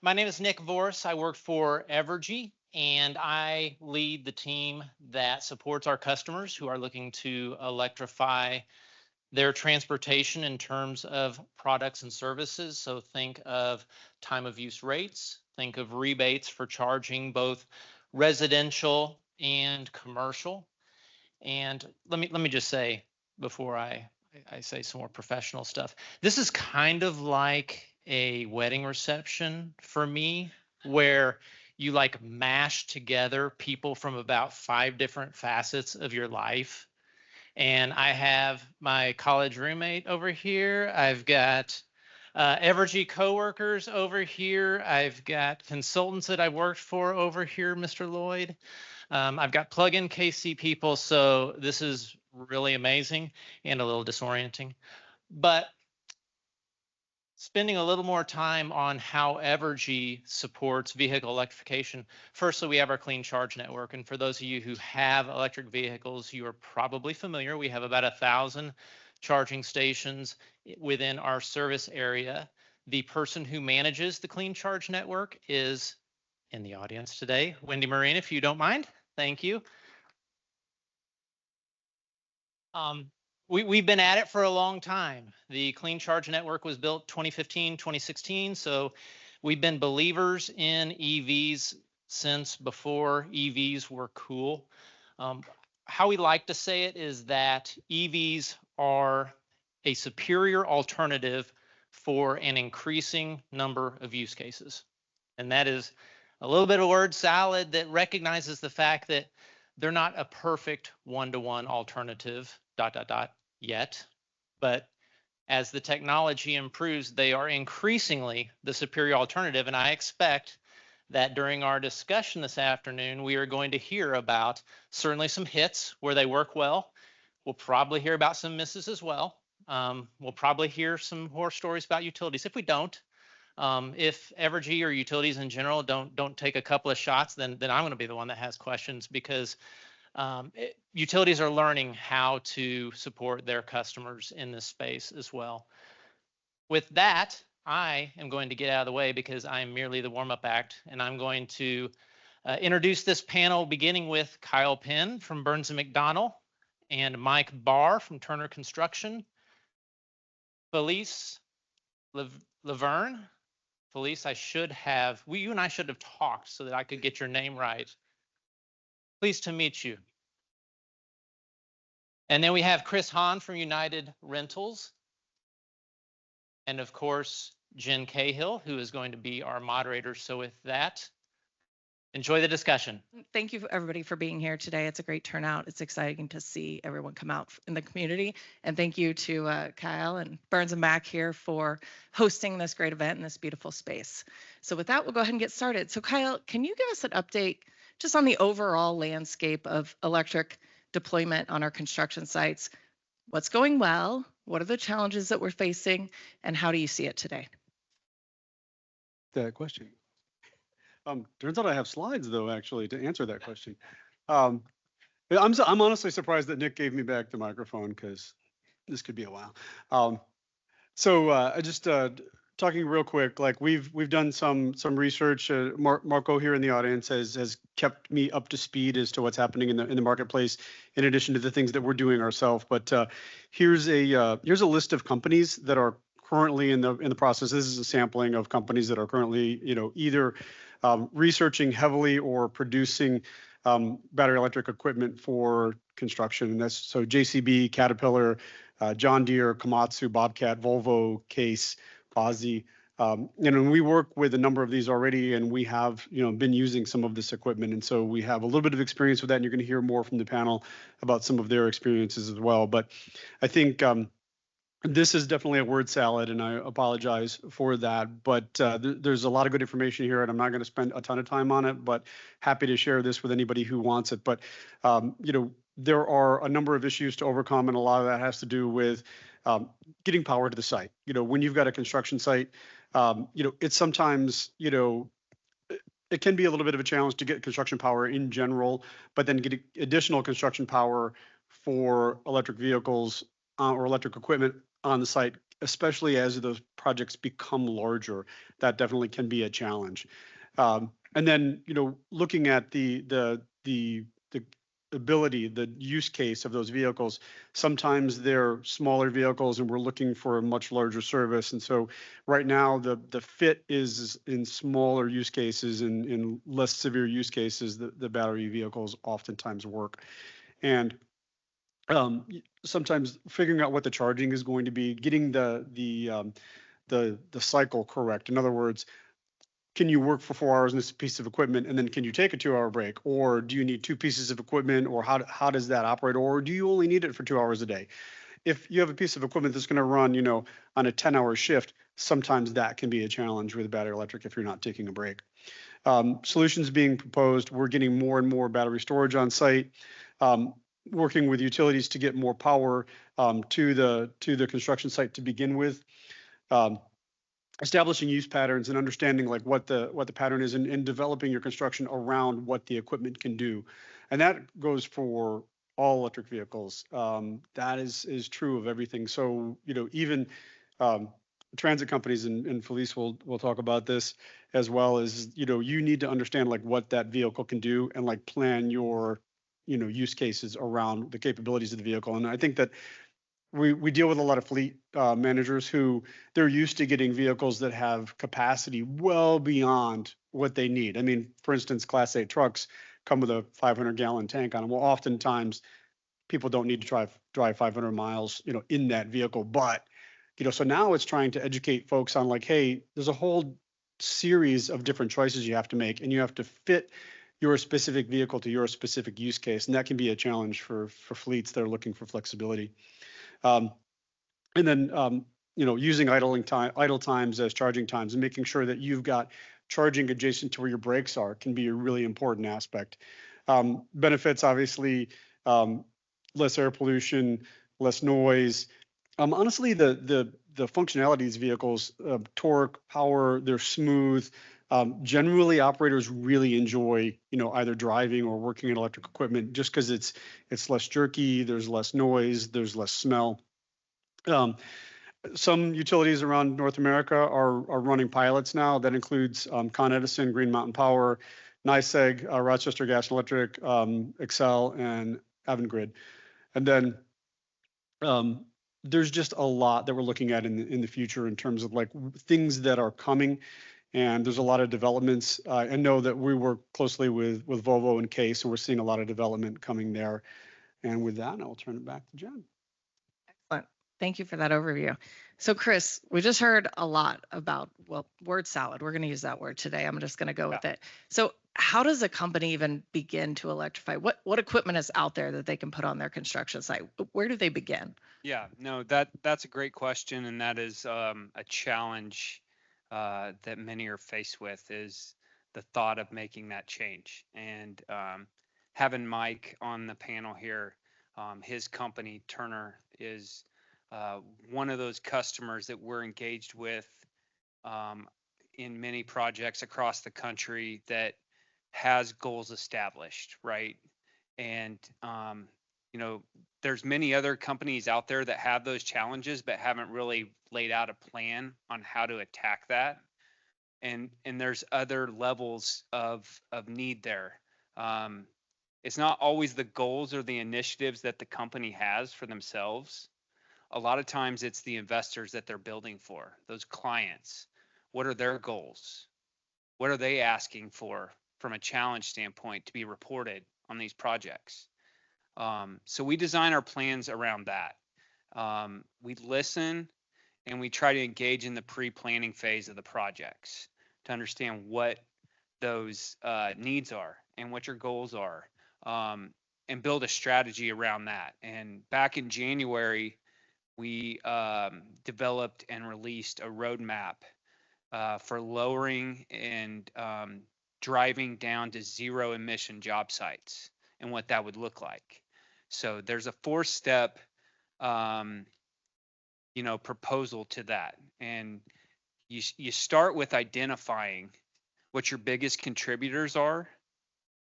My name is Nick Vorse. I work for Evergy, and I lead the team that supports our customers who are looking to electrify their transportation in terms of products and services. So think of time of use rates, think of rebates for charging both residential and commercial. And let me just say before I say some more professional stuff, this is kind of like a wedding reception for me, where you like mash together people from about 5 different facets of your life. And I have my college roommate over here. I've got Evergy coworkers over here. I've got consultants that I worked for over here, Mr. Lloyd. I've got plug-in KC people, so this is really amazing and a little disorienting. But spending a little more time on how Evergy supports vehicle electrification. Firstly, we have our clean charge network. And for those of you who have electric vehicles, you are probably familiar. We have about 1,000 charging stations within our service area. The person who manages the clean charge network is in the audience today, Wendy Marine, if you don't mind. Thank you. We've been at it for a long time. The Clean Charge Network was built 2015, 2016. So we've been believers in EVs since before EVs were cool. How we like to say it is that EVs are a superior alternative for an increasing number of use cases. And that is a little bit of word salad that recognizes the fact that they're not a perfect one-to-one alternative, yet. But as the technology improves, they are increasingly the superior alternative. And I expect that during our discussion this afternoon, we are going to hear about certainly some hits where they work well. We'll probably hear about some misses as well. We'll probably hear some horror stories about utilities. If we don't, if Evergy or utilities in general don't take a couple of shots, then I'm going to be the one that has questions, because utilities are learning how to support their customers in this space as well. With that, I am going to get out of the way because I am merely the warm-up act, and I'm going to introduce this panel, beginning with Kyle Penn from Burns & MacDonnell and Mike Barr from Turner Construction, Felice Laverne. Felice, you and I should have talked so that I could get your name right. Pleased to meet you. And then we have Chris Hahn from United Rentals. And of course, Jen Cahill, who is going to be our moderator. So with that, enjoy the discussion. Thank you everybody for being here today. It's a great turnout. It's exciting to see everyone come out in the community. And thank you to Kyle and Burns & Mac here for hosting this great event in this beautiful space. So with that, we'll go ahead and get started. So Kyle, can you give us an update just on the overall landscape of electric deployment on our construction sites? What's going well? What are the challenges that we're facing? And how do you see it today? That question. Turns out I have slides, though, actually, to answer that question. I'm honestly surprised that Nick gave me back the microphone, because this could be a while. I just talking real quick, like we've done some research. Marco here in the audience has kept me up to speed as to what's happening in the marketplace, in addition to the things that we're doing ourselves. But here's a list of companies that are currently in the process. This is a sampling of companies that are currently, either researching heavily or producing battery electric equipment for construction. And that's so JCB, Caterpillar, John Deere, Komatsu, Bobcat, Volvo, Case, Bozzi. And we work with a number of these already, and we have been using some of this equipment. And so we have a little bit of experience with that, and you're going to hear more from the panel about some of their experiences as well. But I think this is definitely a word salad, and I apologize for that. But there's a lot of good information here, and I'm not going to spend a ton of time on it, but happy to share this with anybody who wants it. But, there are a number of issues to overcome, and a lot of that has to do with getting power to the site. When you've got a construction site, it's sometimes, it can be a little bit of a challenge to get construction power in general, but then get additional construction power for electric vehicles or electric equipment on the site, especially as those projects become larger. That definitely can be a challenge. And then, looking at the ability, the use case of those vehicles, sometimes they're smaller vehicles and we're looking for a much larger service. And so right now the fit is in smaller use cases and in less severe use cases, the battery vehicles oftentimes work. And sometimes figuring out what the charging is going to be, getting the cycle correct. In other words, can you work for 4 hours in this piece of equipment and then can you take a 2-hour break? Or do you need 2 pieces of equipment, or how does that operate? Or do you only need it for 2 hours a day? If you have a piece of equipment that's going to run, on a 10-hour shift, sometimes that can be a challenge with battery electric if you're not taking a break. Solutions being proposed, we're getting more and more battery storage on site, working with utilities to get more power to the construction site to begin with. Establishing use patterns and understanding like what the pattern is, and developing your construction around what the equipment can do. And that goes for all electric vehicles. That is true of everything. So, even transit companies, and Felice will talk about this as well, as, you need to understand like what that vehicle can do and like plan your, use cases around the capabilities of the vehicle. And I think that we deal with a lot of fleet managers who they're used to getting vehicles that have capacity well beyond what they need. I mean, for instance, Class 8 trucks come with a 500-gallon tank on them. Well, oftentimes people don't need to drive 500 miles, in that vehicle. But, so now it's trying to educate folks on like, hey, there's a whole series of different choices you have to make, and you have to fit your specific vehicle to your specific use case. And that can be a challenge for fleets that are looking for flexibility. And then, using idle times as charging times, and making sure that you've got charging adjacent to where your brakes are can be a really important aspect. Benefits, obviously, less air pollution, less noise. Honestly, the functionality of these vehicles, torque, power, they're smooth. Generally, operators really enjoy, either driving or working in electric equipment, just because it's less jerky, there's less noise, there's less smell. Some utilities around North America are running pilots now. That includes Con Edison, Green Mountain Power, NYSEG, Rochester Gas and Electric, Excel, and Avangrid. And then there's just a lot that we're looking at in the future in terms of like things that are coming. And there's a lot of developments. I know that we work closely with Volvo and Case, and we're seeing a lot of development coming there. And with that, I will turn it back to Jen. Excellent. Thank you for that overview. So Chris, we just heard a lot about, word salad. We're going to use that word today. I'm just going to go with it. So how does a company even begin to electrify? What equipment is out there that they can put on their construction site? Where do they begin? Yeah, no, that's a great question. And that is a challenge that many are faced with, is the thought of making that change. And having Mike on the panel here, his company, Turner, is one of those customers that we're engaged with in many projects across the country that has goals established, right? And there's many other companies out there that have those challenges but haven't really laid out a plan on how to attack that. And there's other levels of need there. It's not always the goals or the initiatives that the company has for themselves. A lot of times it's the investors that they're building for, those clients. What are their goals? What are they asking for from a challenge standpoint to be reported on these projects? So we design our plans around that. We listen and we try to engage in the pre-planning phase of the projects to understand what those needs are and what your goals are, and build a strategy around that. And back in January, we developed and released a roadmap for lowering and driving down to zero emission job sites and what that would look like. So there's a 4-step proposal to that. And you start with identifying what your biggest contributors are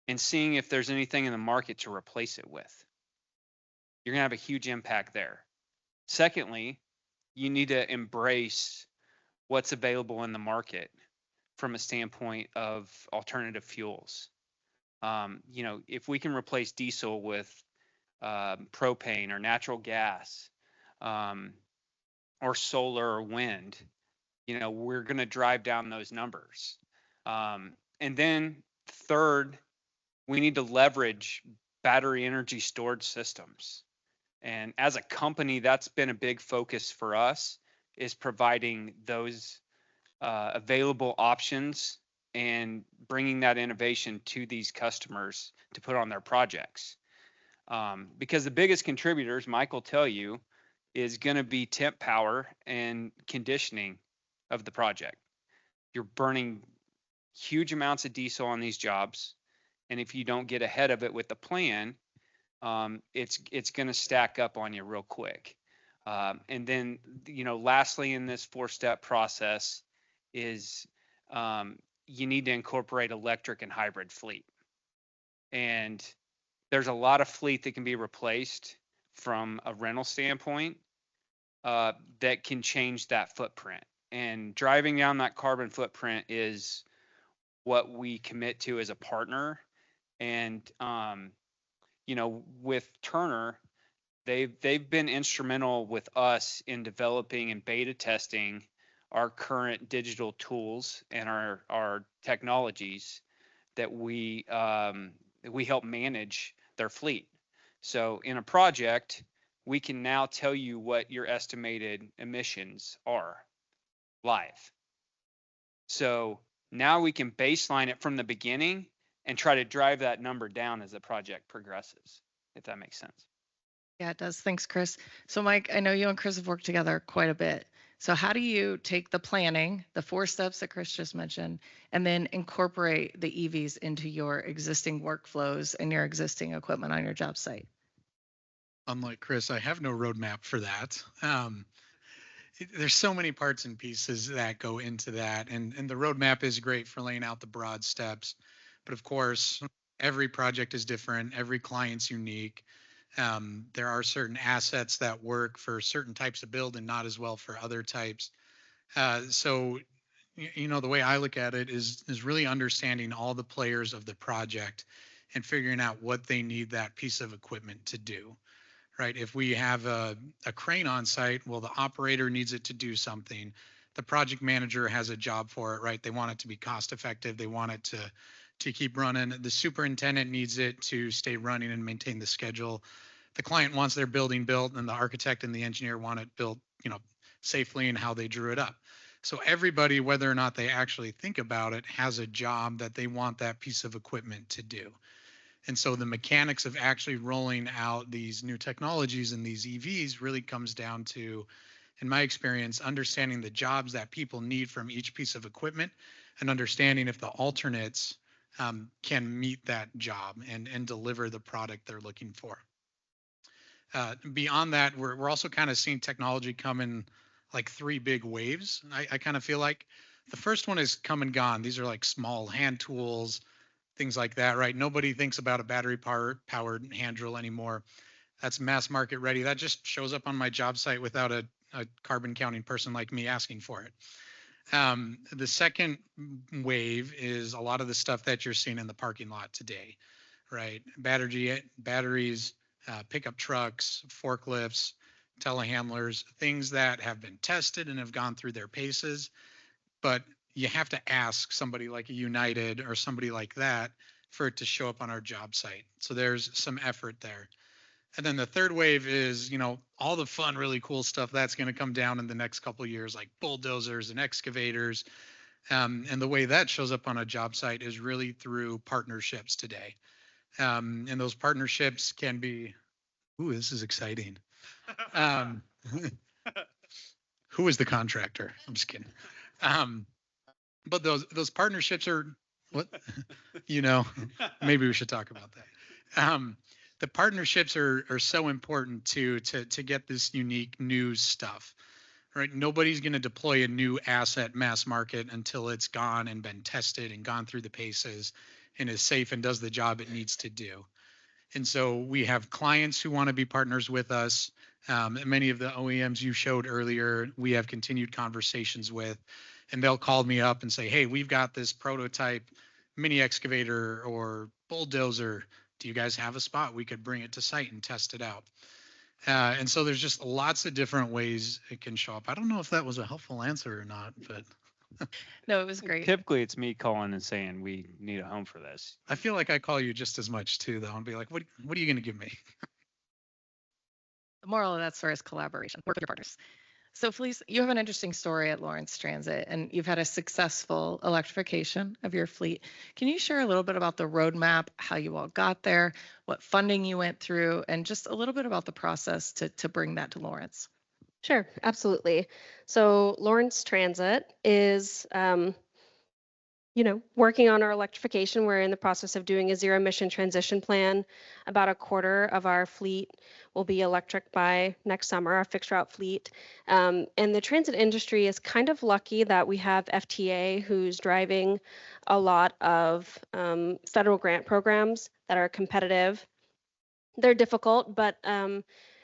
and seeing if there's anything in the market to replace it with. You're gonna have a huge impact there. Secondly, you need to embrace what's available in the market from a standpoint of alternative fuels. If we can replace diesel with propane or natural gas, um, or solar or wind, we're going to drive down those numbers. And then third, we need to leverage battery energy storage systems. And as a company, that's been a big focus for us, is providing those available options and bringing that innovation to these customers to put on their projects. Because the biggest contributors, Mike will tell you, is going to be temp power and conditioning of the project. You're burning huge amounts of diesel on these jobs, and if you don't get ahead of it with the plan, it's going to stack up on you real quick. And then, lastly in this 4-step process is you need to incorporate electric and hybrid fleet. And there's a lot of fleet that can be replaced from a rental standpoint that can change that footprint. And driving down that carbon footprint is what we commit to as a partner. And with Turner, they've been instrumental with us in developing and beta testing our current digital tools and our technologies that we help manage their fleet. So in a project, we can now tell you what your estimated emissions are live. So now we can baseline it from the beginning and try to drive that number down as the project progresses, if that makes sense. Yeah, it does. Thanks, Chris. So Mike, I know you and Chris have worked together quite a bit. So how do you take the planning, the 4 steps that Chris just mentioned, and then incorporate the EVs into your existing workflows and your existing equipment on your job site? Unlike Chris, I have no roadmap for that. There's so many parts and pieces that go into that. And the roadmap is great for laying out the broad steps. But of course, every project is different. Every client's unique. There are certain assets that work for certain types of build and not as well for other types. So, the way I look at it is really understanding all the players of the project and figuring out what they need that piece of equipment to do. Right? If we have a crane on site, well, the operator needs it to do something. The project manager has a job for it, right? They want it to be cost effective. They want it to keep running. The superintendent needs it to stay running and maintain the schedule. The client wants their building built, and the architect and the engineer want it built, safely and how they drew it up. So everybody, whether or not they actually think about it, has a job that they want that piece of equipment to do. And so the mechanics of actually rolling out these new technologies and these EVs really comes down to, in my experience, understanding the jobs that people need from each piece of equipment and understanding if the alternates can meet that job and deliver the product they're looking for. Beyond that, we're also kind of seeing technology come in like 3 big waves. I kind of feel like the first one is come and gone. These are like small hand tools, things like that, right? Nobody thinks about a battery powered hand drill anymore. That's mass market ready. That just shows up on my job site without a carbon counting person like me asking for it. The second wave is a lot of the stuff that you're seeing in the parking lot today, right? Batteries, pickup trucks, forklifts, telehandlers, things that have been tested and have gone through their paces, but you have to ask somebody like a United or somebody like that for it to show up on our job site. So there's some effort there. And then the third wave is, all the fun, really cool stuff that's going to come down in the next couple of years, like bulldozers and excavators. And the way that shows up on a job site is really through partnerships today. And those partnerships can be, this is exciting. Who is the contractor? I'm just kidding. But those partnerships are what, maybe we should talk about that. The partnerships are so important to get this unique new stuff, right? Nobody's going to deploy a new asset mass market until it's gone and been tested and gone through the paces and is safe and does the job it needs to do. And so we have clients who want to be partners with us. And many of the OEMs you showed earlier, we have continued conversations with, and they'll call me up and say, hey, we've got this prototype mini excavator or bulldozer. Do you guys have a spot? We could bring it to site and test it out. And so there's just lots of different ways it can show up. I don't know if that was a helpful answer or not, but No, it was great. Typically, it's me calling and saying we need a home for this. I feel like I call you just as much too, though, and be like, what are you going to give me? The moral of that story is collaboration. Work with your partners. So Felice, you have an interesting story at Lawrence Transit, and you've had a successful electrification of your fleet. Can you share a little bit about the roadmap, how you all got there, what funding you went through, and just a little bit about the process to bring that to Lawrence? Sure, absolutely. So Lawrence Transit is, working on our electrification. We're in the process of doing a zero emission transition plan. About a quarter of our fleet will be electric by next summer, our fixed route fleet. And the transit industry is kind of lucky that we have FTA who's driving a lot of federal grant programs that are competitive. They're difficult, but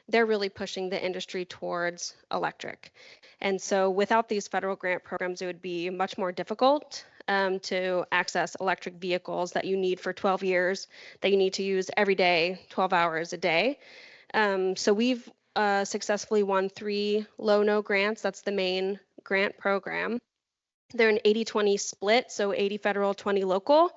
they're really pushing the industry towards electric. And so without these federal grant programs, it would be much more difficult to access electric vehicles that you need for 12 years, that you need to use every day, 12 hours a day. So we've successfully won 3 low-no grants. That's the main grant program. They're an 80-20 split, so 80 federal, 20 local.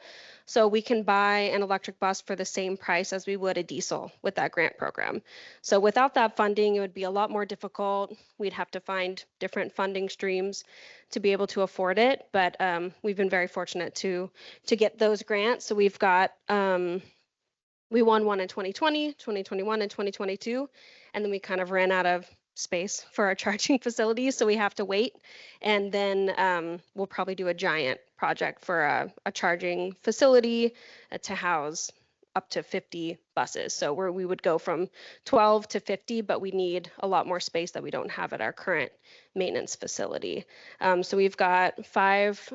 So we can buy an electric bus for the same price as we would a diesel with that grant program. So without that funding, it would be a lot more difficult. We'd have to find different funding streams to be able to afford it. But we've been very fortunate to get those grants. So we've got, we won one in 2020, 2021, and 2022. And then we kind of ran out of space for our charging facilities, so we have to wait. And then we'll probably do a giant project for a charging facility to house up to 50 buses. So we would go from 12 to 50, but we need a lot more space that we don't have at our current maintenance facility. So we've got 5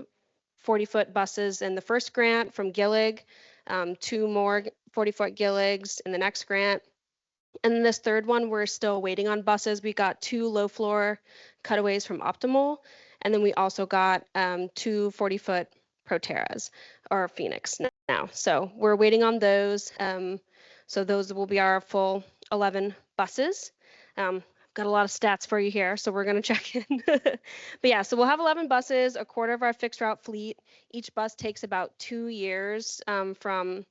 40-foot buses in the first grant from Gillig, 2 more 40-foot Gilligs in the next grant. And this third one, we're still waiting on buses. We got 2 low floor cutaways from Optimal. And then we also got 2 40-foot Proterras or Phoenix now. So we're waiting on those. So those will be our full 11 buses. I've got a lot of stats for you here, so we're going to check in. But yeah, so we'll have 11 buses, a quarter of our fixed route fleet. Each bus takes about 2 years from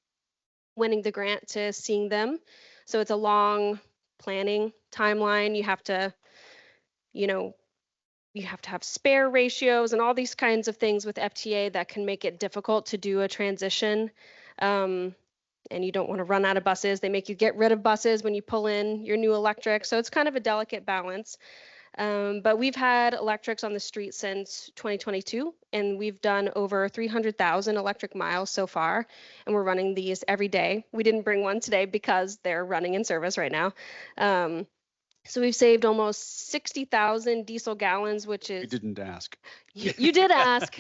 winning the grant to seeing them. So it's a long planning timeline. You have to, you have to have spare ratios and all these kinds of things with FTA that can make it difficult to do a transition. And you don't want to run out of buses. They make you get rid of buses when you pull in your new electric. So it's kind of a delicate balance. But we've had electrics on the street since 2022, and we've done over 300,000 electric miles so far, and we're running these every day. We didn't bring one today because they're running in service right now. So we've saved almost 60,000 diesel gallons, which is... You didn't ask. You did ask.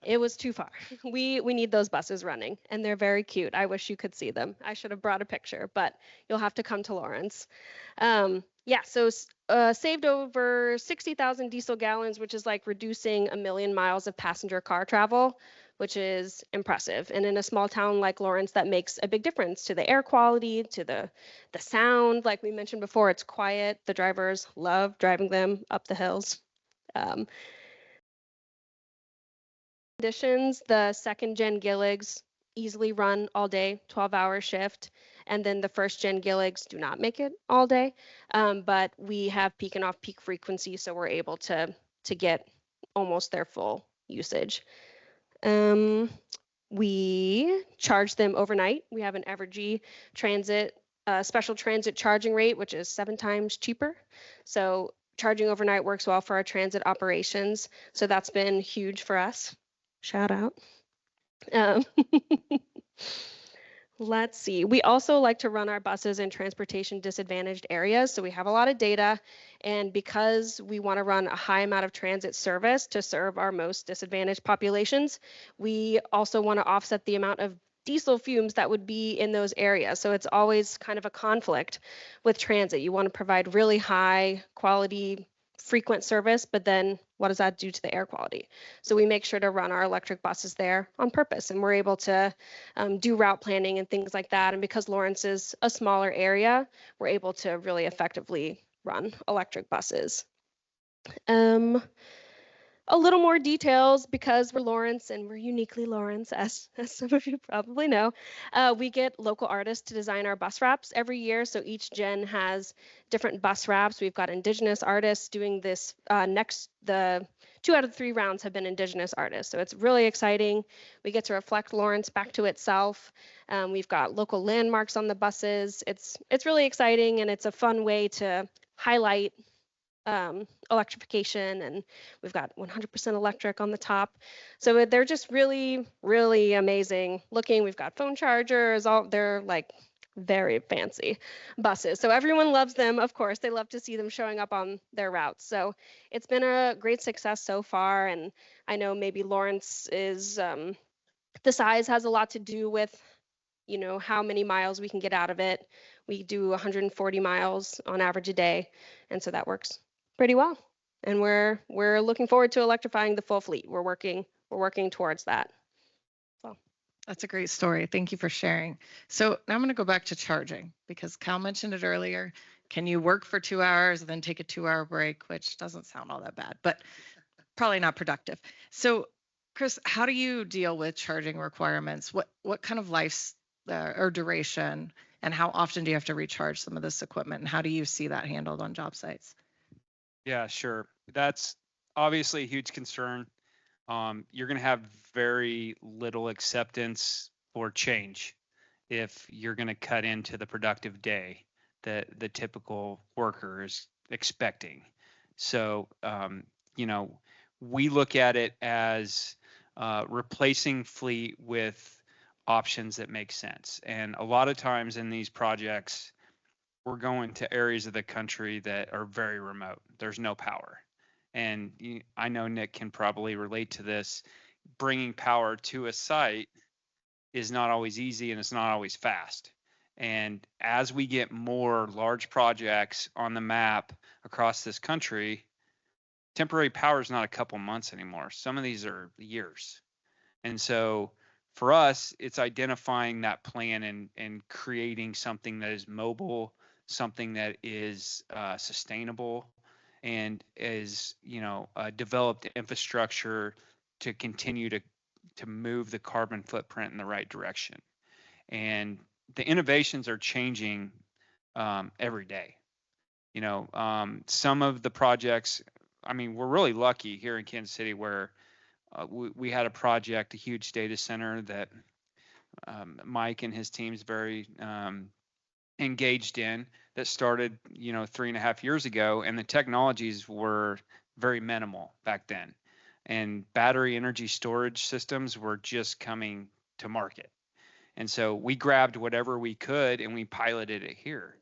It was too far. We need those buses running, and they're very cute. I wish you could see them. I should have brought a picture, but you'll have to come to Lawrence. Yeah, so saved over 60,000 diesel gallons, which is like reducing 1 million miles of passenger car travel, which is impressive. And in a small town like Lawrence, that makes a big difference to the air quality, to the sound. Like we mentioned before, it's quiet. The drivers love driving them up the hills. Conditions, the second gen Gilligs easily run all day, 12-hour shift. And then the first gen Gilligs do not make it all day, but we have peak and off peak frequency, so we're able to get almost their full usage. We charge them overnight. We have an Evergy transit, special transit charging rate, which is 7 times cheaper. So charging overnight works well for our transit operations. So that's been huge for us. Shout out. Let's see. We also like to run our buses in transportation disadvantaged areas. So we have a lot of data. And because we want to run a high amount of transit service to serve our most disadvantaged populations, we also want to offset the amount of diesel fumes that would be in those areas. So it's always kind of a conflict with transit. You want to provide really high quality, frequent service, but then what does that do to the air quality? So we make sure to run our electric buses there on purpose, and we're able to do route planning and things like that. And because Lawrence is a smaller area, we're able to really effectively run electric buses. A little more details, because we're Lawrence and we're uniquely Lawrence, as some of you probably know. We get local artists to design our bus wraps every year. So each gen has different bus wraps. We've got Indigenous artists doing this. The 2 out of 3 rounds have been Indigenous artists. So it's really exciting. We get to reflect Lawrence back to itself. We've got local landmarks on the buses. It's really exciting, and it's a fun way to highlight electrification, and we've got 100% electric on the top. So they're just really, really amazing looking. We've got phone chargers, they're like very fancy buses. So everyone loves them. Of course, they love to see them showing up on their routes. So it's been a great success so far. And I know maybe Lawrence is, the size has a lot to do with, how many miles we can get out of it. We do 140 miles on average a day. And so that works pretty well. And we're looking forward to electrifying the full fleet. We're working towards that. So That's a great story. Thank you for sharing. So now I'm going to go back to charging, because Kyle mentioned it earlier. Can you work for 2 hours and then take a 2-hour break, which doesn't sound all that bad, but probably not productive. So Chris, how do you deal with charging requirements? What kind of life or duration, and how often do you have to recharge some of this equipment, and how do you see that handled on job sites? Yeah, sure. That's obviously a huge concern. You're going to have very little acceptance for change if you're going to cut into the productive day that the typical worker is expecting. So, we look at it as replacing fleet with options that make sense. And a lot of times in these projects, we're going to areas of the country that are very remote. There's no power. And I know Nick can probably relate to this. Bringing power to a site is not always easy, and it's not always fast. And as we get more large projects on the map across this country, temporary power is not a couple months anymore. Some of these are years. And so for us, it's identifying that plan and creating something that is mobile, something that is sustainable, and is a developed infrastructure to continue to move the carbon footprint in the right direction. And the innovations are changing every day. Some of the projects, we're really lucky here in Kansas City where we had a project, a huge data center that Mike and his team's very engaged in, that started 3.5 years ago, and the technologies were very minimal back then, and battery energy storage systems were just coming to market. And so we grabbed whatever we could and we piloted it here,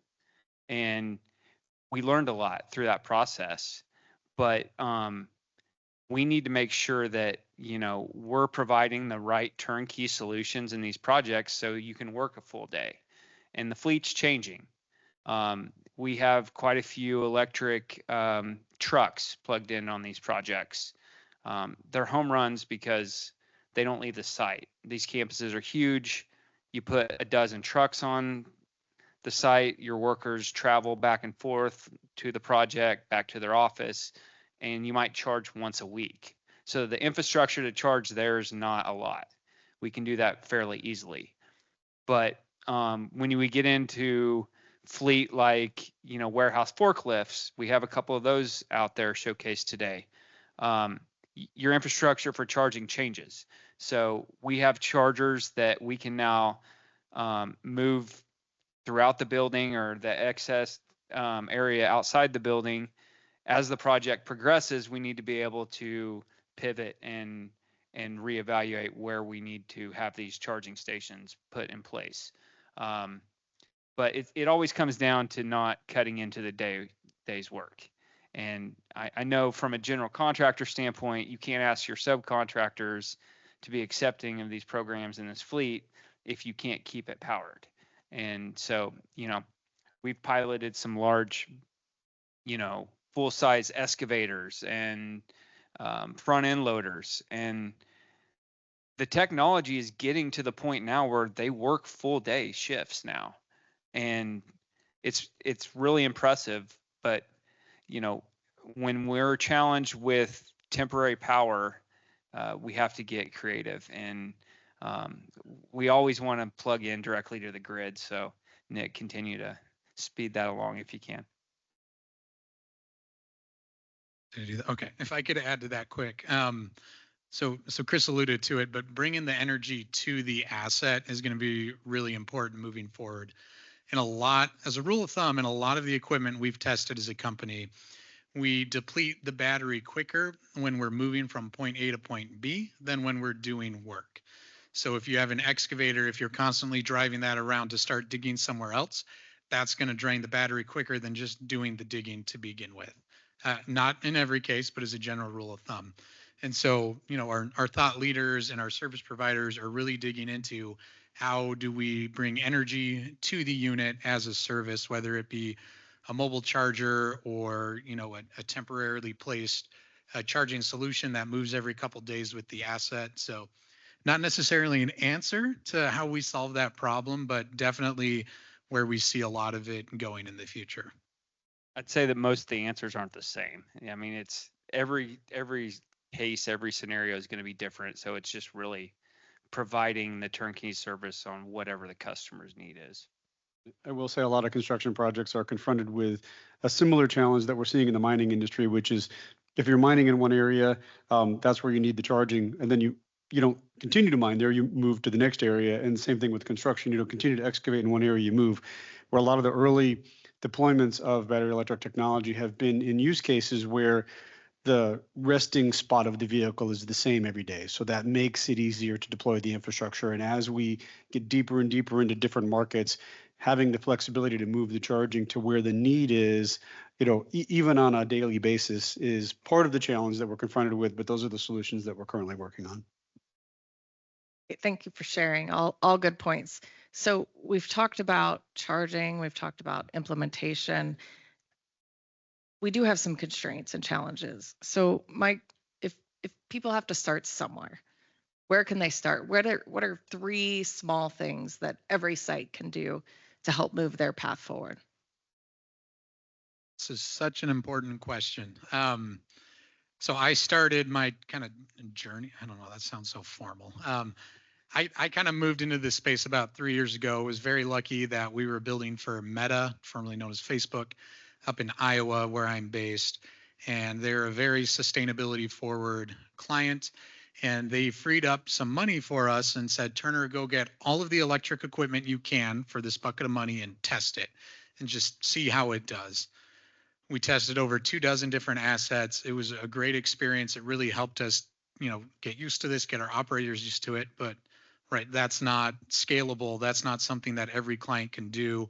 and we learned a lot through that process. But we need to make sure that we're providing the right turnkey solutions in these projects so you can work a full day. And the fleet's changing. We have quite a few electric trucks plugged in on these projects. They're home runs because they don't leave the site. These campuses are huge. You put a dozen trucks on the site, your workers travel back and forth to the project, back to their office, and you might charge once a week. So the infrastructure to charge there is not a lot. We can do that fairly easily. But when we get into fleet like, warehouse forklifts, we have a couple of those out there showcased today. Your infrastructure for charging changes. So we have chargers that we can now move throughout the building, or the excess area outside the building. As the project progresses, we need to be able to pivot and reevaluate where we need to have these charging stations put in place. But it always comes down to not cutting into the day's work. And I know from a general contractor standpoint, you can't ask your subcontractors to be accepting of these programs in this fleet if you can't keep it powered. And so, we've piloted some large, full-size excavators and front end loaders, and the technology is getting to the point now where they work full day shifts now, and it's really impressive. But when we're challenged with temporary power, we have to get creative, and we always want to plug in directly to the grid. So Nick, continue to speed that along if you can. Okay, if I could add to that quick. So Chris alluded to it, but bringing the energy to the asset is going to be really important moving forward. And as a rule of thumb, in a lot of the equipment we've tested as a company, we deplete the battery quicker when we're moving from point A to point B than when we're doing work. So if you have an excavator, if you're constantly driving that around to start digging somewhere else, that's going to drain the battery quicker than just doing the digging to begin with. Not in every case, but as a general rule of thumb. And so, our thought leaders and our service providers are really digging into how do we bring energy to the unit as a service, whether it be a mobile charger or, a temporarily placed charging solution that moves every couple days with the asset. So not necessarily an answer to how we solve that problem, but definitely where we see a lot of it going in the future. I'd say that most of the answers aren't the same. I mean, it's every case, every scenario is going to be different. So it's just really providing the turnkey service on whatever the customer's need is. I will say a lot of construction projects are confronted with a similar challenge that we're seeing in the mining industry, which is if you're mining in one area, that's where you need the charging, and then you don't continue to mine there, you move to the next area. And the same thing with construction, you don't continue to excavate in one area, you move. Where a lot of the early deployments of battery electric technology have been in use cases where the resting spot of the vehicle is the same every day. So that makes it easier to deploy the infrastructure. And as we get deeper and deeper into different markets, having the flexibility to move the charging to where the need is, even on a daily basis, is part of the challenge that we're confronted with. But those are the solutions that we're currently working on. Thank you for sharing. All good points. So we've talked about charging, we've talked about implementation. We do have some constraints and challenges. So Mike, if people have to start somewhere, where can they start? What are 3 small things that every site can do to help move their path forward? This is such an important question. So I started my kind of journey. I don't know, that sounds so formal. I kind of moved into this space about 3 years ago. Was very lucky that we were building for Meta, formerly known as Facebook, up in Iowa, where I'm based. And they're a very sustainability forward client. And they freed up some money for us and said, Turner, go get all of the electric equipment you can for this bucket of money and test it and just see how it does. We tested over 24 different assets. It was a great experience. It really helped us, get used to this, get our operators used to it. But right, that's not scalable. That's not something that every client can do.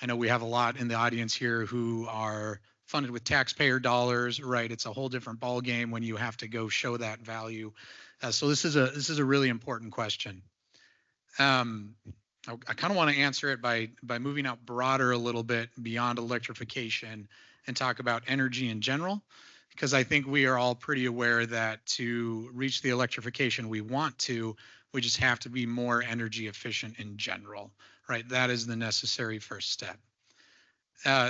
I know we have a lot in the audience here who are funded with taxpayer dollars, right? It's a whole different ball game when you have to go show that value. So this is a really important question. I kind of want to answer it by moving out broader a little bit beyond electrification and talk about energy in general, because I think we are all pretty aware that to reach the electrification we want to, we just have to be more energy efficient in general, right? That is the necessary first step.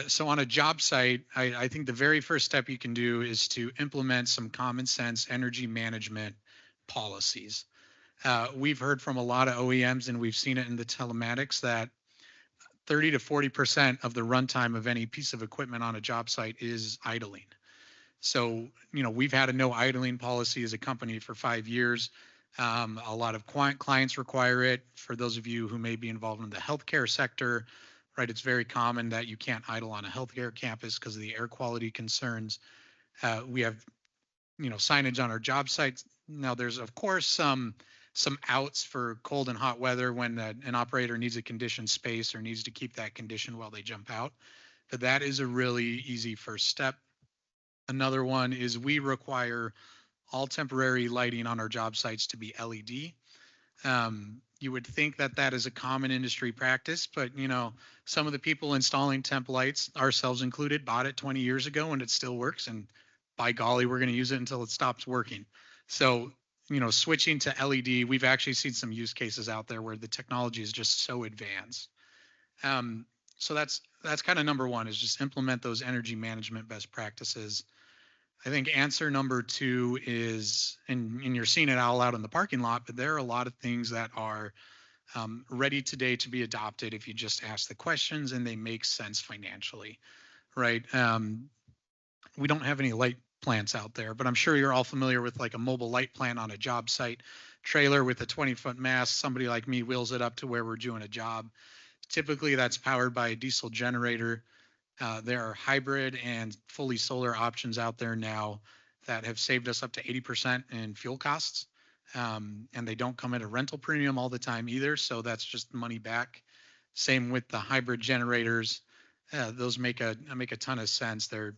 So on a job site, I think the very first step you can do is to implement some common sense energy management policies. We've heard from a lot of OEMs, and we've seen it in the telematics, that 30 to 40% of the runtime of any piece of equipment on a job site is idling. So, we've had a no idling policy as a company for 5 years. A lot of clients require it. For those of you who may be involved in the healthcare sector, right, it's very common that you can't idle on a healthcare campus because of the air quality concerns. We have, signage on our job sites. Now, there's of course some outs for cold and hot weather when an operator needs a conditioned space or needs to keep that conditioned while they jump out. But that is a really easy first step. Another one is we require all temporary lighting on our job sites to be LED. You would think that that is a common industry practice, but some of the people installing temp lights, ourselves included, bought it 20 years ago and it still works. And by golly, we're going to use it until it stops working. So, switching to LED, we've actually seen some use cases out there where the technology is just so advanced. So that's kind of number one, is just implement those energy management best practices. I think answer number two is, and you're seeing it all out in the parking lot, but there are a lot of things that are ready today to be adopted if you just ask the questions and they make sense financially, right? We don't have any light plants out there, but I'm sure you're all familiar with like a mobile light plant on a job site, trailer with a 20-foot mast. Somebody like me wheels it up to where we're doing a job. Typically that's powered by a diesel generator. There are hybrid and fully solar options out there now that have saved us up to 80% in fuel costs. And they don't come at a rental premium all the time either. So that's just money back. Same with the hybrid generators. Those make a ton of sense. They're,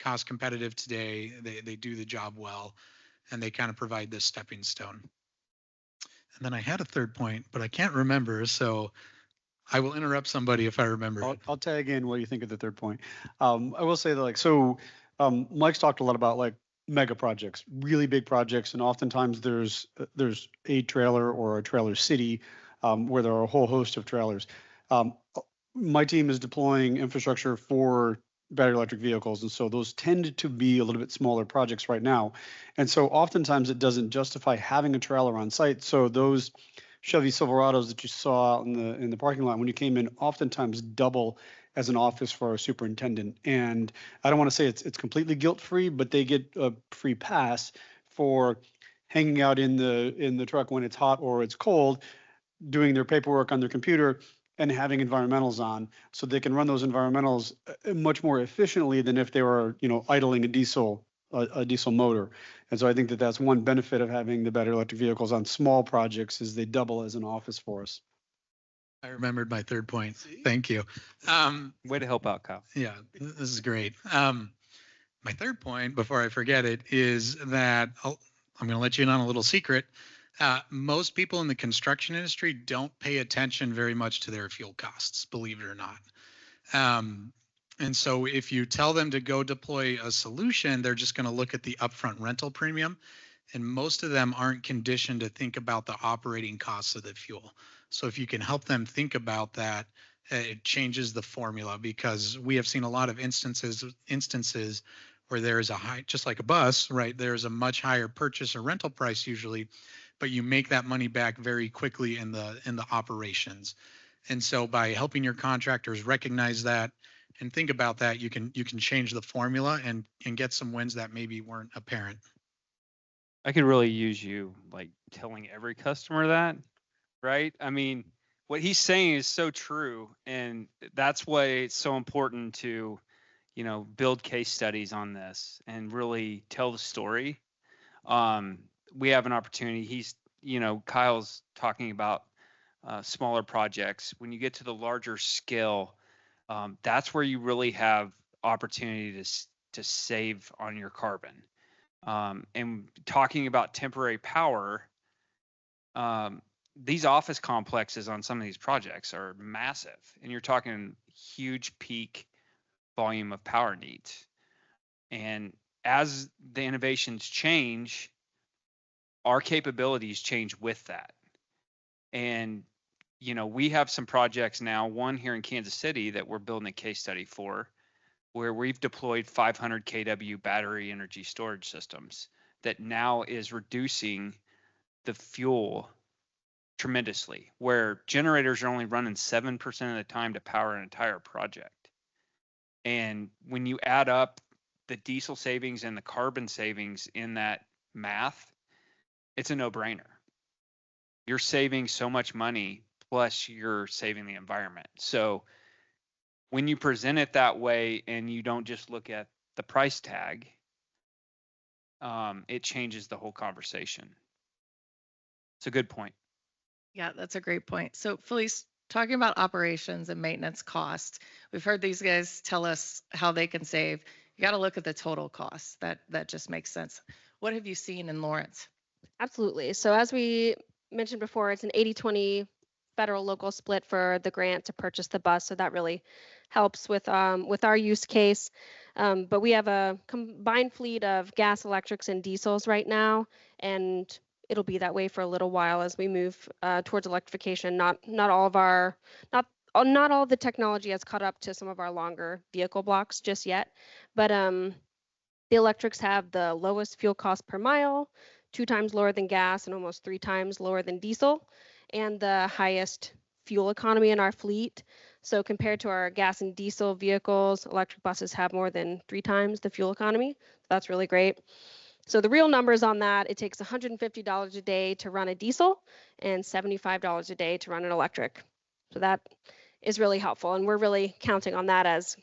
cost competitive today. They do the job well, and they kind of provide this stepping stone. And then I had a third point, but I can't remember. So I will interrupt somebody if I remember. I'll tag in what you think of the third point. I will say that Mike's talked a lot about like mega projects, really big projects, and oftentimes there's a trailer or a trailer city where there are a whole host of trailers. My team is deploying infrastructure for battery electric vehicles, and so those tend to be a little bit smaller projects right now. And so oftentimes it doesn't justify having a trailer on site. So those Chevy Silverados that you saw out in the parking lot when you came in oftentimes double as an office for a superintendent. And I don't want to say it's completely guilt-free, but they get a free pass for hanging out in the truck when it's hot or it's cold, doing their paperwork on their computer and having environmentals on, so they can run those environmentals much more efficiently than if they were, idling a diesel motor. And so I think that that's one benefit of having the battery electric vehicles on small projects, is they double as an office for us. I remembered my third point. Thank you. Way to help out, Kyle. Yeah, this is great. My third point, before I forget it, is that I'm going to let you in on a little secret. Most people in the construction industry don't pay attention very much to their fuel costs, believe it or not. And so if you tell them to go deploy a solution, they're just going to look at the upfront rental premium. And most of them aren't conditioned to think about the operating costs of the fuel. So if you can help them think about that, it changes the formula, because we have seen a lot of instances where there is a high, just like a bus, right? There's a much higher purchase or rental price usually, but you make that money back very quickly in the operations. And so by helping your contractors recognize that and think about that, you can change the formula and get some wins that maybe weren't apparent. I could really use you like telling every customer that, right? I mean, what he's saying is so true. And that's why it's so important to, build case studies on this and really tell the story. We have an opportunity. Kyle's talking about smaller projects. When you get to the larger scale, that's where you really have opportunity to save on your carbon. And talking about temporary power, these office complexes on some of these projects are massive, and you're talking huge peak volume of power needs. And as the innovations change, our capabilities change with that. And, we have some projects now, one here in Kansas City that we're building a case study for, where we've deployed 500 kW battery energy storage systems that now is reducing the fuel tremendously, where generators are only running 7% of the time to power an entire project. And when you add up the diesel savings and the carbon savings in that math, it's a no-brainer. You're saving so much money, plus you're saving the environment. So when you present it that way and you don't just look at the price tag, it changes the whole conversation. It's a good point. Yeah, that's a great point. So Felice, talking about operations and maintenance costs, we've heard these guys tell us how they can save. You got to look at the total costs. That just makes sense. What have you seen in Lawrence? Absolutely. So as we mentioned before, it's an 80-20 federal local split for the grant to purchase the bus. So that really helps with our use case. But we have a combined fleet of gas, electrics, and diesels right now, and it'll be that way for a little while as we move towards electrification. Not all of the technology has caught up to some of our longer vehicle blocks just yet, but the electrics have the lowest fuel cost per mile, 2 times lower than gas and almost 3 times lower than diesel, and the highest fuel economy in our fleet. So compared to our gas and diesel vehicles, electric buses have more than 3 times the fuel economy. That's really great. So the real numbers on that, it takes $150 a day to run a diesel and $75 a day to run an electric. So that is really helpful. And we're really counting on that as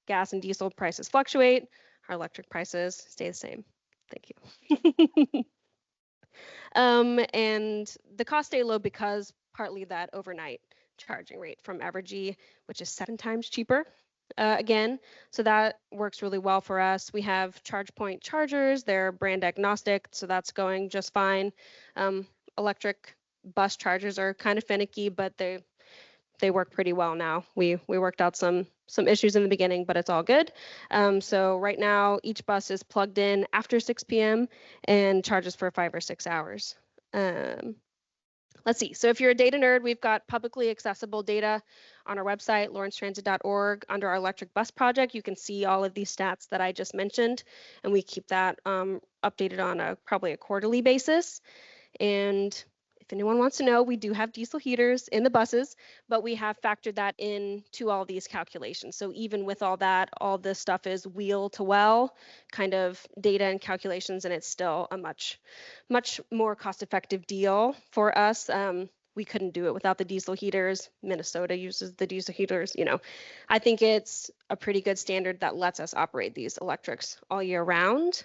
gas and diesel prices fluctuate, our electric prices stay the same. Thank you. And the costs stay low because partly that overnight charging rate from Evergy, which is 7 times cheaper. Again, so that works really well for us. We have charge point chargers, they're brand agnostic, so that's going just fine. Electric bus chargers are kind of finicky, but they work pretty well now. We worked out some issues in the beginning, but it's all good. So right now, each bus is plugged in after 6 p.m. and charges for 5 or 6 hours. Let's see. So if you're a data nerd, we've got publicly accessible data on our website, lawrencetransit.org. Under our electric bus project, you can see all of these stats that I just mentioned, and we keep that updated on probably a quarterly basis. And if anyone wants to know, we do have diesel heaters in the buses, but we have factored that into all these calculations. So even with all that, all this stuff is wheel to well kind of data and calculations, and it's still a much more cost-effective deal for us. We couldn't do it without the diesel heaters. Minnesota uses the diesel heaters. I think it's a pretty good standard that lets us operate these electrics all year round.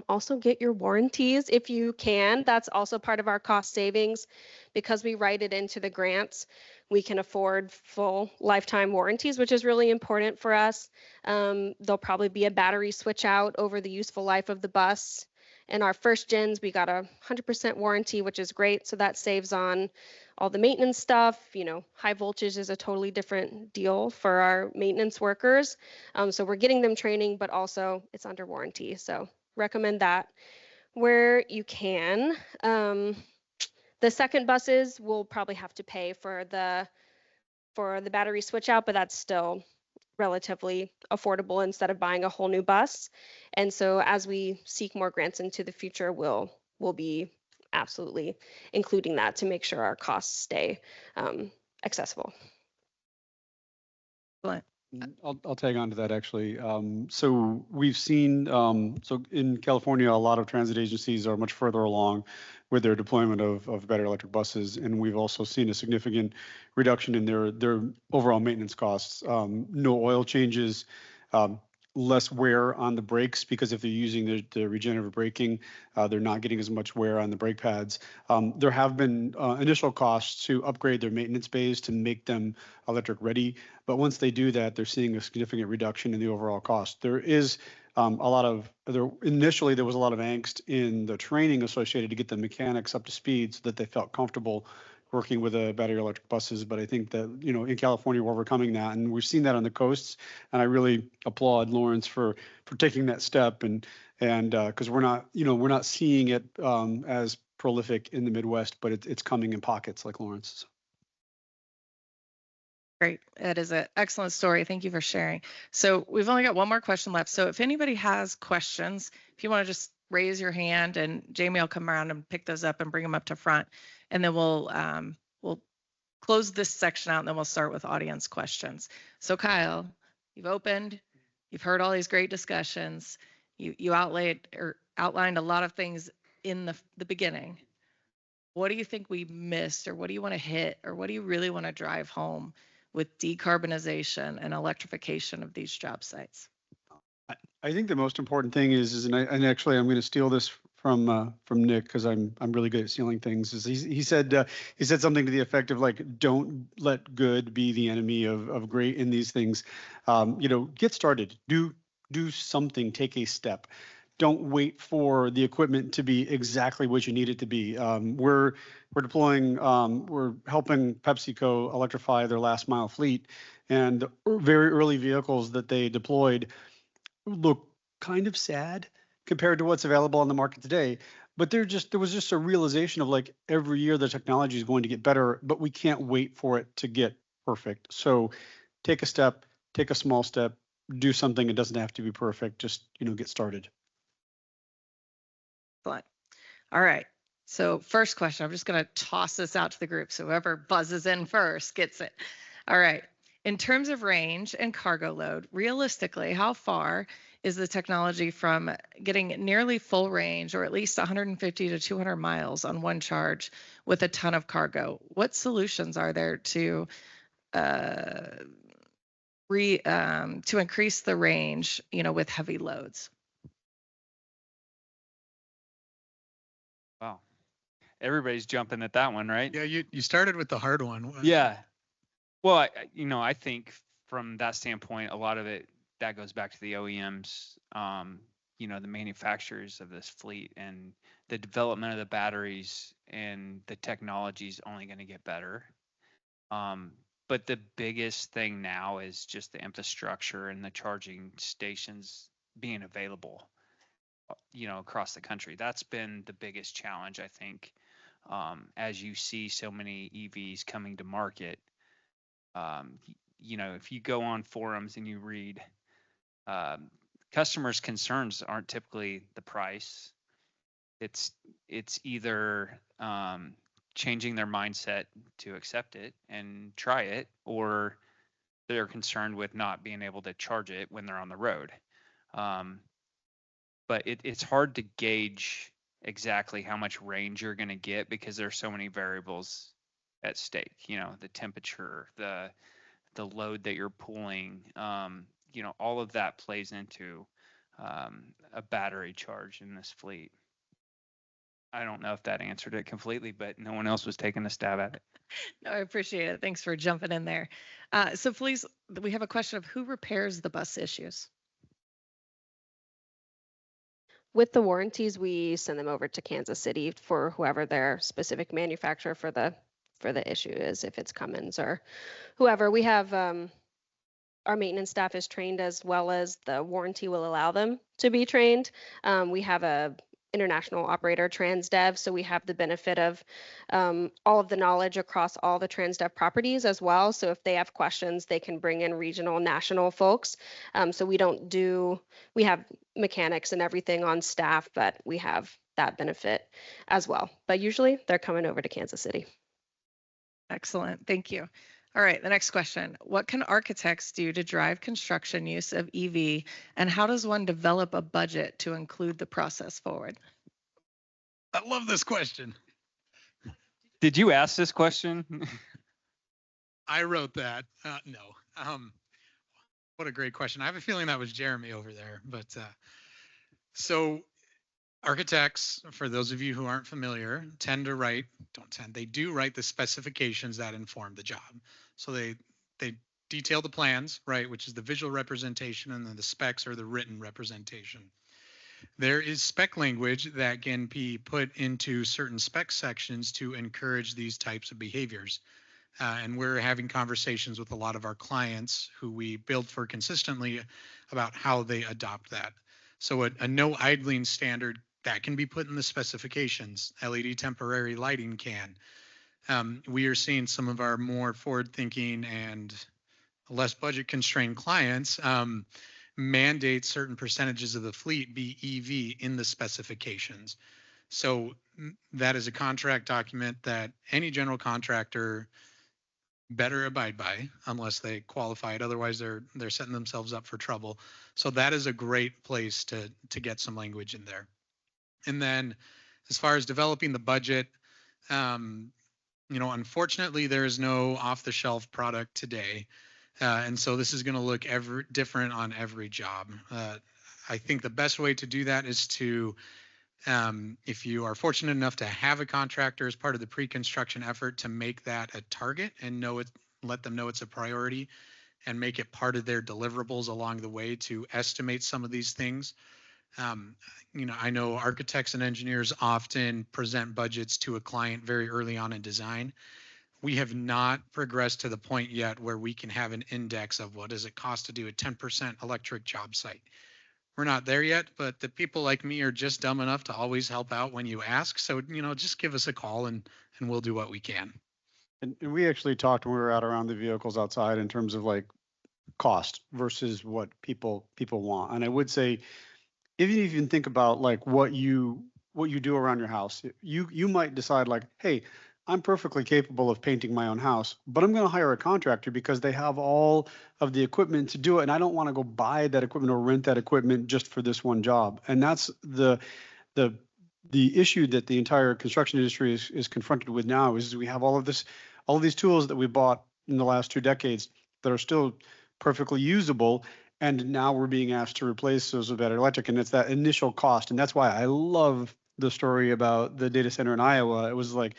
Also get your warranties if you can. That's also part of our cost savings. Because we write it into the grants, we can afford full lifetime warranties, which is really important for us. There'll probably be a battery switch out over the useful life of the bus. In our first gens, we got a 100% warranty, which is great. So that saves on all the maintenance stuff. High voltage is a totally different deal for our maintenance workers. So we're getting them training, but also it's under warranty. So recommend that where you can. The second buses will probably have to pay for the battery switch out, but that's still relatively affordable instead of buying a whole new bus. And so as we seek more grants into the future, we'll be absolutely including that to make sure our costs stay accessible. Excellent. I'll tag on to that actually. So we've seen, so in California, a lot of transit agencies are much further along with their deployment of battery electric buses. And we've also seen a significant reduction in their overall maintenance costs. No oil changes, less wear on the brakes, because if they're using the regenerative braking, they're not getting as much wear on the brake pads. There have been initial costs to upgrade their maintenance bays to make them electric ready, but once they do that, they're seeing a significant reduction in the overall cost. There is initially there was a lot of angst in the training associated to get the mechanics up to speed so that they felt comfortable working with battery electric buses. But I think that, in California, we're overcoming that, and we've seen that on the coasts. And I really applaud Lawrence for taking that step, and because we're not seeing it as prolific in the Midwest, but it's coming in pockets like Lawrence. Great. That is an excellent story. Thank you for sharing. So we've only got one more question left. So if anybody has questions, if you want to just raise your hand, and Jamie will come around and pick those up and bring them up to front. And then we'll close this section out, and then we'll start with audience questions. So Kyle, you've opened, you've heard all these great discussions. You outlined a lot of things in the beginning. What do you think we missed, or what do you want to hit, or what do you really want to drive home with decarbonization and electrification of these job sites? I think the most important thing is and actually I'm going to steal this from Nick, because I'm really good at stealing things. Is he said something to the effect of, like, don't let good be the enemy of great in these things. Get started, do something, take a step. don't wait for the equipment to be exactly what you need it to be. We're deploying, we're helping PepsiCo electrify their last mile fleet, and the very early vehicles that they deployed look kind of sad compared to what's available on the market today. But there was just a realization of like every year the technology is going to get better, but we can't wait for it to get perfect. So take a step, take a small step, do something. It doesn't have to be perfect. Just, get started. Excellent. All right. So first question, I'm just going to toss this out to the group. So whoever buzzes in first gets it. All right. In terms of range and cargo load, realistically, how far is the technology from getting nearly full range, or at least 150 to 200 miles on one charge with a ton of cargo? What solutions are there to increase the range, with heavy loads? Wow. Everybody's jumping at that one, right? Yeah, you started with the hard one. Yeah. Well, I think from that standpoint, a lot of it that goes back to the OEMs, the manufacturers of this fleet, and the development of the batteries and the technology is only going to get better. But the biggest thing now is just the infrastructure and the charging stations being available, across the country. That's been the biggest challenge, I think, as you see so many EVs coming to market. If you go on forums and you read, customers' concerns aren't typically the price. It's either changing their mindset to accept it and try it, or they're concerned with not being able to charge it when they're on the road. But it's hard to gauge exactly how much range you're going to get because there's so many variables at stake. The temperature, the load that you're pulling, all of that plays into a battery charge in this fleet. I don't know if that answered it completely, but no one else was taking a stab at it. No, I appreciate it. Thanks for jumping in there. So please, we have a question of who repairs the bus issues? With the warranties, we send them over to Kansas City for whoever their specific manufacturer for the issue is, if it's Cummins or whoever. We have our maintenance staff is trained as well as the warranty will allow them to be trained. We have a international operator, TransDev, so we have the benefit of all of the knowledge across all the TransDev properties as well. So if they have questions, they can bring in regional, national folks. So we have mechanics and everything on staff, but we have that benefit as well. But usually they're coming over to Kansas City. Excellent. Thank you. All right, the next question. What can architects do to drive construction use of EV, and how does one develop a budget to include the process forward? I love this question. Did you ask this question? I wrote that. No. What a great question. I have a feeling that was Jeremy over there. But so architects, for those of you who aren't familiar, they do write the specifications that inform the job. So they detail the plans, right, which is the visual representation, and then the specs are the written representation. There is spec language that can be put into certain spec sections to encourage these types of behaviors. And we're having conversations with a lot of our clients who we build for consistently about how they adopt that. So a no idling standard that can be put in the specifications. LED temporary lighting can. We are seeing some of our more forward-thinking and less budget-constrained clients mandate certain percentages of the fleet be EV in the specifications. So that is a contract document that any general contractor better abide by unless they qualify it. Otherwise, they're setting themselves up for trouble. So that is a great place to get some language in there. And then as far as developing the budget, unfortunately, there is no off-the-shelf product today. And so this is going to look different on every job. I think the best way to do that is to, if you are fortunate enough to have a contractor as part of the pre-construction effort, to make that a target and let them know it's a priority, and make it part of their deliverables along the way to estimate some of these things. Um, I know architects and engineers often present budgets to a client very early on in design. We have not progressed to the point yet where we can have an index of what does it cost to do a 10% electric job site. We're not there yet, but the people like me are just dumb enough to always help out when you ask. So, just give us a call and we'll do what we can. And we actually talked when we were out around the vehicles outside in terms of like cost versus what people want. And I would say, if you even think about like what you do around your house, you might decide like, hey, I'm perfectly capable of painting my own house, but I'm going to hire a contractor because they have all of the equipment to do it, and I don't want to go buy that equipment or rent that equipment just for this one job. And that's the the issue that the entire construction industry is confronted with now is we have all of these tools that we bought in the last 2 decades that are still perfectly usable, and now we're being asked to replace those with battery electric, and it's that initial cost. And that's why I love the story about the data center in Iowa. It was like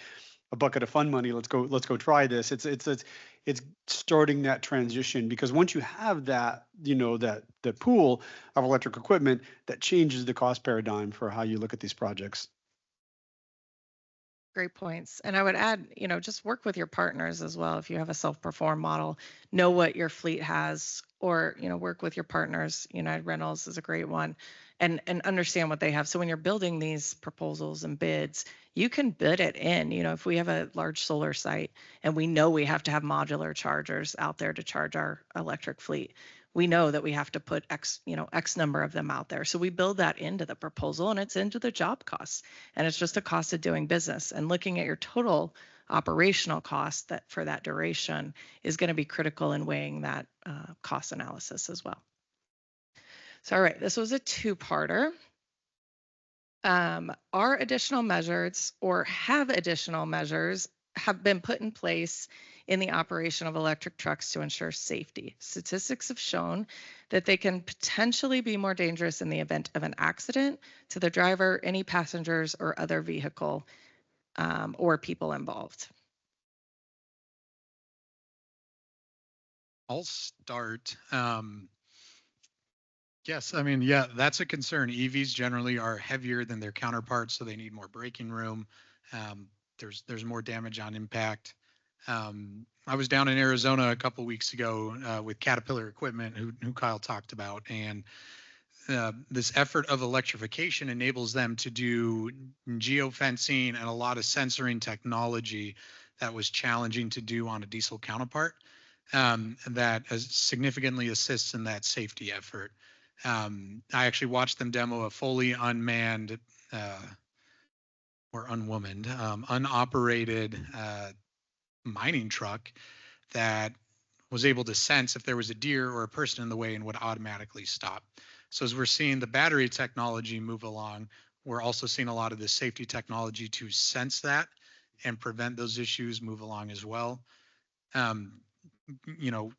a bucket of fun money. Let's go try this. It's starting that transition, because once you have that, that pool of electric equipment, that changes the cost paradigm for how you look at these projects. Great points. And I would add, just work with your partners as well. If you have a self-perform model, know what your fleet has, or, work with your partners. United Rentals is a great one, and understand what they have. So when you're building these proposals and bids, you can bid it in. If we have a large solar site and we know we have to have modular chargers out there to charge our electric fleet, we know that we have to put X number of them out there. So we build that into the proposal, and it's into the job costs. And it's just a cost of doing business. And looking at your total operational cost that for that duration is going to be critical in weighing that cost analysis as well. So, all right, this was a two-parter. Are additional measures or have additional measures have been put in place in the operation of electric trucks to ensure safety? Statistics have shown that they can potentially be more dangerous in the event of an accident to the driver, any passengers, or other vehicle or people involved. I'll start. Yes, I mean, yeah, that's a concern. EVs generally are heavier than their counterparts, so they need more braking room. There's more damage on impact. I was down in Arizona a couple weeks ago with Caterpillar Equipment, who Kyle talked about, and this effort of electrification enables them to do geofencing and a lot of sensoring technology that was challenging to do on a diesel counterpart. That significantly assists in that safety effort. I actually watched them demo a fully unmanned or unwomaned, unoperated mining truck that was able to sense if there was a deer or a person in the way and would automatically stop. So as we're seeing the battery technology move along, we're also seeing a lot of the safety technology to sense that and prevent those issues move along as well.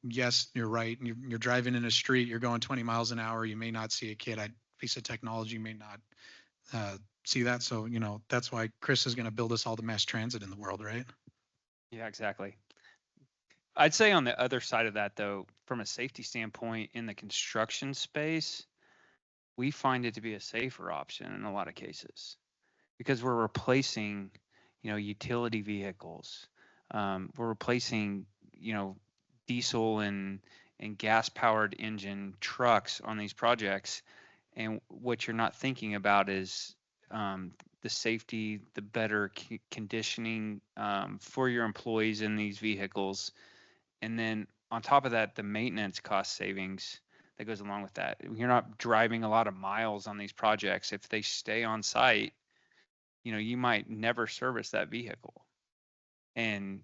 Yes, you're right. You're driving in a street, you're going 20 miles an hour. You may not see a kid. A piece of technology may not see that. So, that's why Chris is going to build us all the mass transit in the world, right? Yeah, exactly. I'd say on the other side of that, though, from a safety standpoint in the construction space, we find it to be a safer option in a lot of cases because we're replacing, utility vehicles. We're replacing, diesel and gas powered engine trucks on these projects. And what you're not thinking about is the safety, the better conditioning for your employees in these vehicles. And then on top of that, the maintenance cost savings that goes along with that. You're not driving a lot of miles on these projects. If they stay on site, you might never service that vehicle. And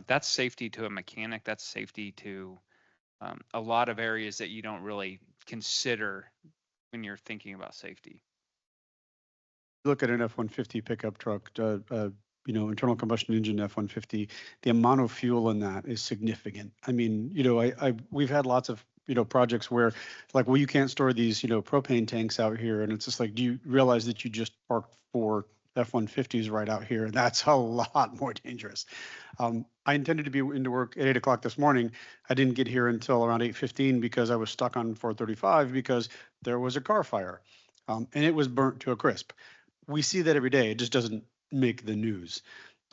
that's safety to a mechanic. That's safety to a lot of areas that you don't really consider when you're thinking about safety. Look at an F-150 pickup truck, internal combustion engine F-150, the amount of fuel in that is significant. I mean, we've had lots of, projects where like, well, you can't store these, propane tanks out here. And it's just like, do you realize that you just parked 4 F-150s right out here? That's a lot more dangerous. I intended to be into work at 8 o'clock this morning. I didn't get here until around 8:15 because I was stuck on 435 because there was a car fire. and it was burnt to a crisp. We see that every day. It just doesn't make the news.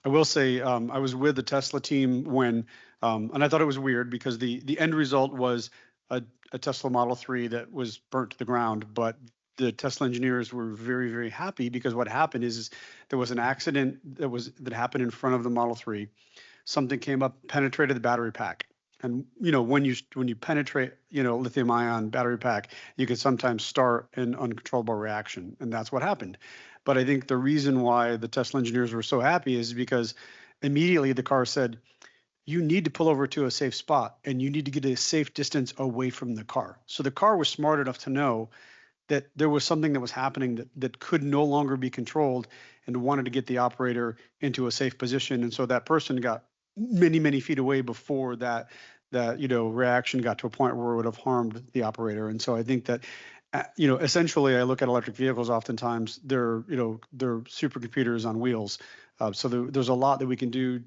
I will say I was with the Tesla team when, and I thought it was weird because the end result was a Tesla Model 3 that was burnt to the ground, but the Tesla engineers were very, very happy because what happened is there was an accident that happened in front of the Model 3. Something came up, penetrated the battery pack. And when you penetrate lithium ion battery pack, you can sometimes start an uncontrollable reaction, and that's what happened. But I think the reason why the Tesla engineers were so happy is because immediately the car said, you need to pull over to a safe spot and you need to get a safe distance away from the car. So the car was smart enough to know that there was something that was happening that could no longer be controlled and wanted to get the operator into a safe position. And so that person got many, many feet away before that reaction got to a point where it would have harmed the operator. And so I think that essentially I look at electric vehicles, oftentimes they're supercomputers on wheels. So there's a lot that we can do,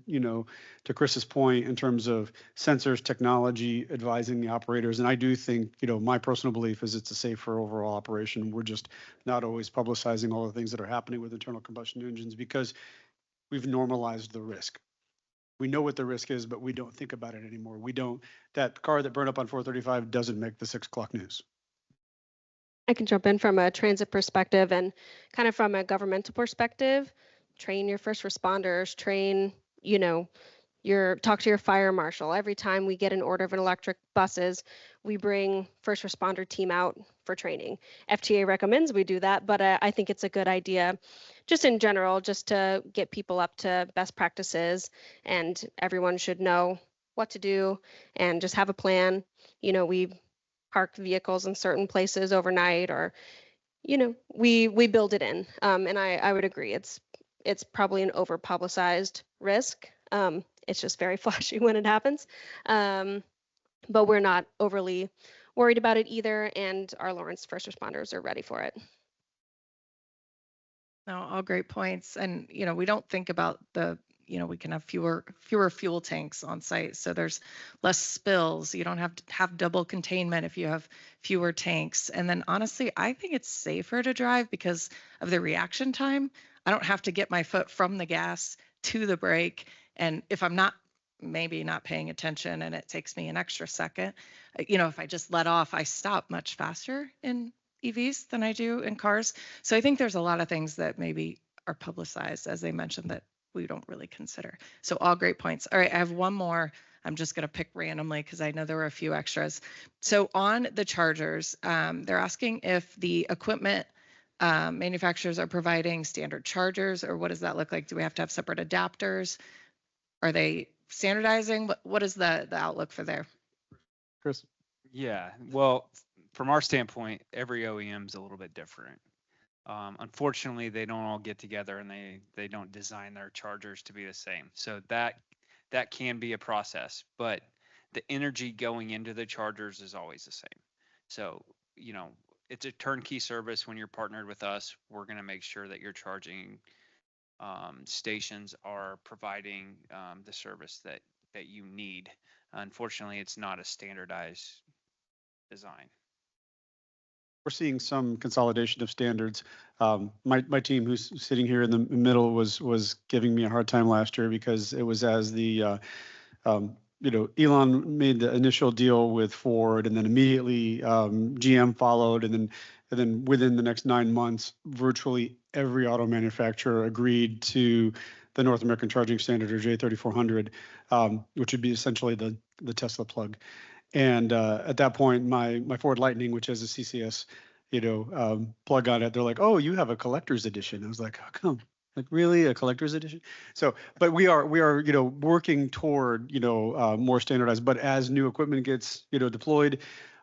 to Chris's point, in terms of sensors, technology, advising the operators. And I do think, my personal belief is it's a safer overall operation. We're just not always publicizing all the things that are happening with internal combustion engines because we've normalized the risk. We know what the risk is, but we don't think about it anymore. That car that burned up on 435 doesn't make the 6 o'clock news. I can jump in from a transit perspective and kind of from a governmental perspective. Train your first responders, talk to your fire marshal. Every time we get an order of an electric buses, we bring first responder team out for training. FTA recommends we do that, but I think it's a good idea just in general, just to get people up to best practices, and everyone should know what to do and just have a plan. We park vehicles in certain places overnight, or we build it in. And I would agree, it's probably an over publicized risk. It's just very flashy when it happens. But we're not overly worried about it either, and our Lawrence first responders are ready for it. No, all great points. And, we don't think about we can have fewer fuel tanks on site. So there's less spills. You don't have to have double containment if you have fewer tanks. And then honestly, I think it's safer to drive because of the reaction time. I don't have to get my foot from the gas to the brake. And if I'm maybe not paying attention and it takes me an extra second, if I just let off, I stop much faster in EVs than I do in cars. So I think there's a lot of things that maybe are publicized, as they mentioned, that we don't really consider. So all great points. All right, I have one more. I'm just going to pick randomly because I know there were a few extras. So on the chargers, they're asking if the equipment manufacturers are providing standard chargers, or what does that look like? Do we have to have separate adapters? Are they standardizing? What is the outlook for there? Chris? Yeah, well, from our standpoint, every OEM is a little bit different. Unfortunately, they don't all get together and they don't design their chargers to be the same. So that can be a process, but the energy going into the chargers is always the same. So, it's a turnkey service. When you're partnered with us, we're going to make sure that your charging stations are providing the service that you need. Unfortunately, it's not a standardized design. We're seeing some consolidation of standards. My team, who's sitting here in the middle, was giving me a hard time last year because it was as the Elon made the initial deal with Ford, and then immediately GM followed, and then within the next 9 months, virtually every auto manufacturer agreed to the North American Charging Standard, or J3400, which would be essentially the Tesla plug. And at that point, my Ford Lightning, which has a CCS, plug on it, they're like, "Oh, you have a collector's edition." I was like, "How come? Like, really, a collector's edition?" So, but we are working toward more standardized. But as new equipment gets deployed,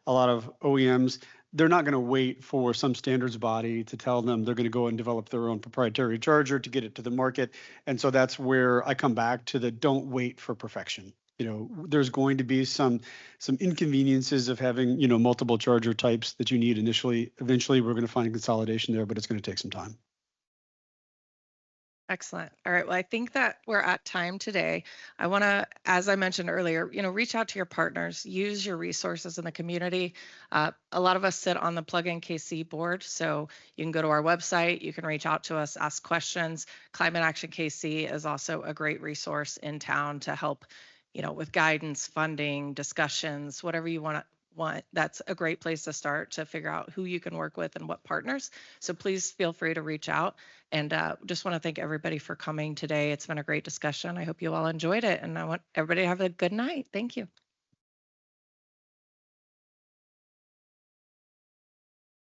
a lot of OEMs, they're not going to wait for some standards body to tell them. They're going to go and develop their own proprietary charger to get it to the market. And so that's where I come back to the don't wait for perfection. There's going to be some inconveniences of having multiple charger types that you need initially. Eventually, we're going to find consolidation there, but it's going to take some time. Excellent. All right. Well, I think that we're at time today. I want to, as I mentioned earlier, reach out to your partners, use your resources in the community. A lot of us sit on the Plug-in KC board, so you can go to our website, you can reach out to us, ask questions. Climate Action KC is also a great resource in town to help, with guidance, funding, discussions, whatever you want. That's a great place to start to figure out who you can work with and what partners. So please feel free to reach out. And just want to thank everybody for coming today. It's been a great discussion. I hope you all enjoyed it. And I want everybody to have a good night. Thank you.